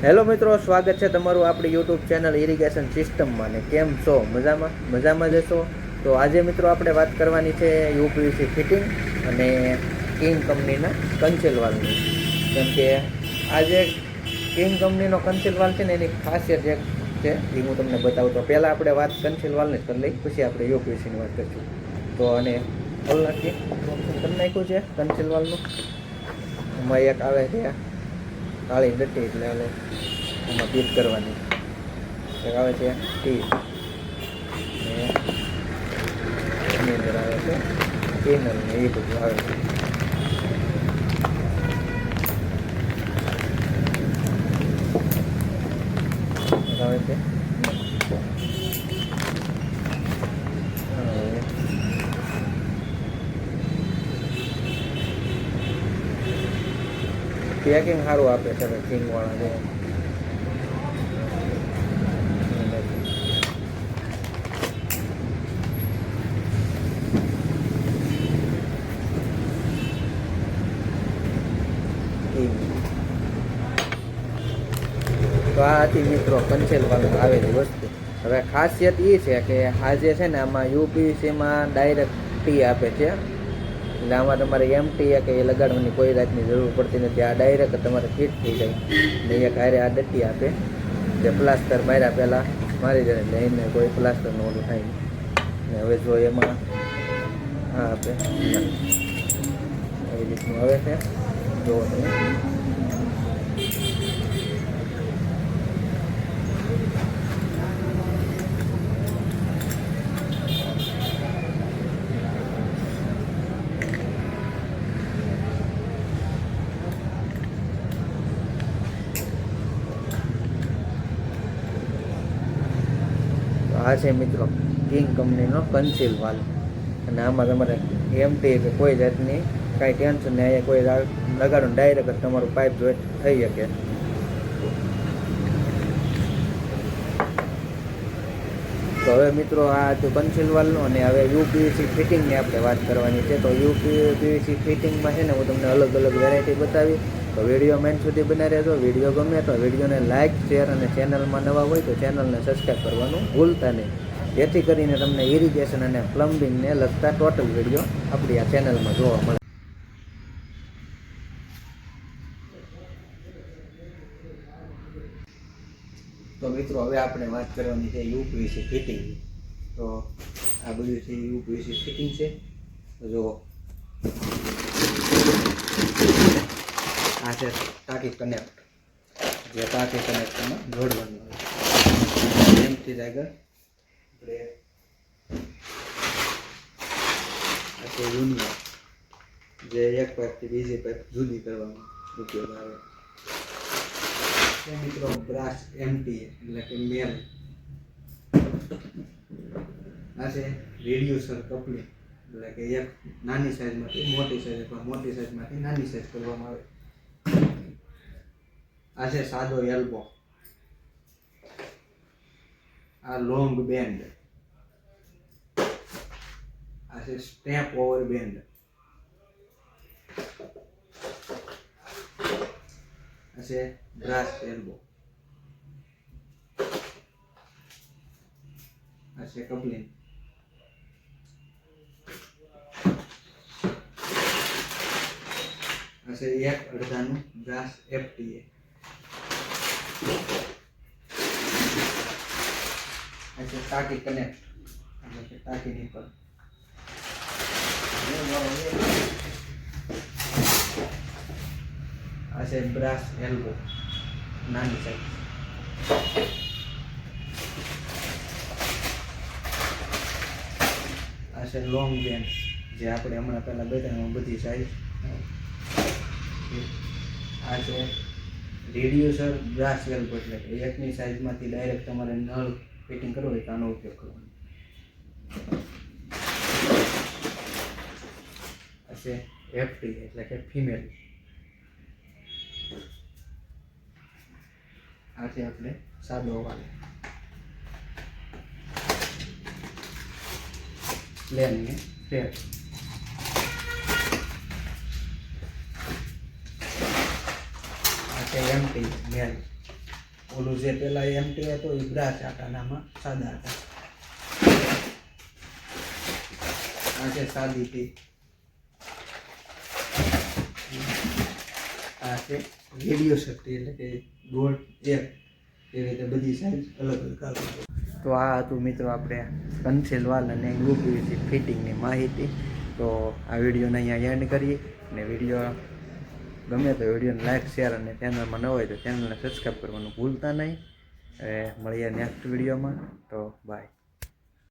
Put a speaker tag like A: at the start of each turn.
A: Hello મિત્રો, સ્વાગત છે તમારું આપણી યુટ્યુબ ચેનલ ઇરિગેશન સિસ્ટમમાં. ને કેમ છો? મજામાં જશો. તો આજે મિત્રો આપણે વાત કરવાની છે યુપીવીસી ફિટિંગ અને કિંગ કંપનીના કન્સિલ વાલ્વની. કેમ કે આજે કિંગ કંપનીનો કન્સિલ વાલ્વ છે ને, એની ખાસિયત એક છે એ હું તમને બતાવું. તો પહેલાં આપણે વાત કન્સિલ વાલ્વની જ કરી લઈ, પછી આપણે યુપીવીસીની વાત કરીશું. તો અને ખોલ નાખીએ. કરી નાખ્યું છે કન્સિલ વાલ્વનું. એમાં એક આવે છે કાળી ડટ્ટી, એટલે એમાં ફિટ કરવાની. એક આવે છે ટી ને એની અંદર આવે છે પેનલ ને એ બધું આવે છે. આવે છે પેકિંગ સારું આપે છે કિંગવાળા. જે તો આ હતી મિત્રો કન્સેલ વાળું આવેલી વસ્તુ. હવે ખાસિયત એ છે કે આ જે છે ને, આમાં યુપીવીસીમાં ડાયરેક્ટ ટી આપે છે. એટલે આમાં તમારે એમટી કે એ લગાડવાની કોઈ જાતની જરૂર પડતી નથી. આ ડાયરેક્ટ તમારે ફિટ થઈ જાય. ને એક હારે આ ડટ્ટી આપે, જે પ્લાસ્ટર માર્યા પહેલાં મારી જાય એટલે એને કોઈ પ્લાસ્ટરનું ઓલું થાય નહીં. ને હવે જો એમાં હા આપે એવી રીતનું આવે છે. જો તમે આ છે મિત્રો કિંગ કંપનીનો કન્સીલ વાલ્વ. અને આમાં તમારે એમટી કે કોઈ જાતની કાંઈ ટેન્શન નહીં. અહીંયા કોઈ લગાડો ડાયરેક્ટ જ તમારું પાઇપ જોઈન્ટ થઈ શકે. તો હવે મિત્રો આ હતું કન્સીલ વાલ્વનું. અને હવે યુપીવીસી ફિટિંગની આપણે વાત કરવાની છે. તો યુપીવીસી ફિટિંગમાં છે ને, હું તમને અલગ અલગ વેરાયટી બતાવી. તો વિડીયો મેન સુધી બના રહેજો. વિડીયો ગમે તો વિડીયોને લાઇક, શેર અને ચેનલમાં નવા હોય તો ચેનલને સબસ્ક્રાઈબ કરવાનું ભૂલતા નહીં. જેથી કરીને તમને ઇરિગેશન અને પ્લમ્બિંગને લગતા ટોટલ વિડીયો આપણી આ ચેનલમાં જોવા મળે. તો મિત્રો હવે આપણે વાત કરવાની છે યુપીવીસી ફિટિંગની. તો આ બધું છે યુપીવીસી ફિટિંગ છે. જો આ છે ટાંકી કનેક્ટ, જે ટાંકી કનેક્ટમાં જોડવાનું આવે. એમથી આગળ આપણે આ છે યુનિયન, જે એક પાઇપથી બીજી પાઇપ જુદી કરવામાં ઉપયોગ આવે. મિત્રો બ્રાસ એમટી એટલે કે મેલ. આ છે રિડ્યુસર કપલિંગ, એટલે કે એક નાની સાઈઝમાંથી મોટી સાઈઝ અથવા મોટી સાઈઝમાંથી નાની સાઈઝ કરવામાં આવે. આ છે સાદો એલ્બો. આ લોંગ બેન્ડ. આ છે સ્ટેપ ઓવર બેન્ડ. આ છે બ્રાસ એલ્બો. આ છે કપલિંગ. આ છે એક અડધાનું બ્રાસ એફટીએ. આ છે ટાંકી કનેક્ટ, એટલે કે ટાંકીની પર. આ છે બ્રાસ એલ્બો, નાની સાઈઝ. આ છે લોંગ બેન્ડ, જે આપણે હમણાં પહેલાં બતાવ્યું બધી સાઈઝ. આ છે રિડ્યુસર બ્રાસ એલ્બો, એટલે કે એકની સાઈઝમાંથી ડાયરેક્ટ તમારે નળ ફિટિંગ કરવો હોય તો આનો ઉપયોગ કરવાનો. આ છે એફટી, એટલે કે ફિમેલ. આ છે આપણે સાદો વાલ્વ. પ્લેન ને ફેર. છે એમટી મેલ.
B: ઓલું જે પેલા એમટી હતો એ બ્રાચ આટાનામાં સાદા હતા. આ છે સાદી ટી. આ છે રેડિયો શક્તિ એટલે કે ગોળ એક એ રીતે બધી સાઈઝ અલગ અલગ આવે.
A: તો આ હતું મિત્રો આપણે કન્સીલ વાલ અને યુપીવીસી ફિટિંગની માહિતી. તો આ વિડીયોને અહીંયા એન્ડ કરીએ. અને વિડીયો ગમે તો વિડીયોને લાઈક શેર અને ચેનલમાં ન હોય તો ચેનલને સબસ્ક્રાઈબ કરવાનું ભૂલતા નહીં. મળીએ નેક્સ્ટ વિડીયોમાં. તો બાય.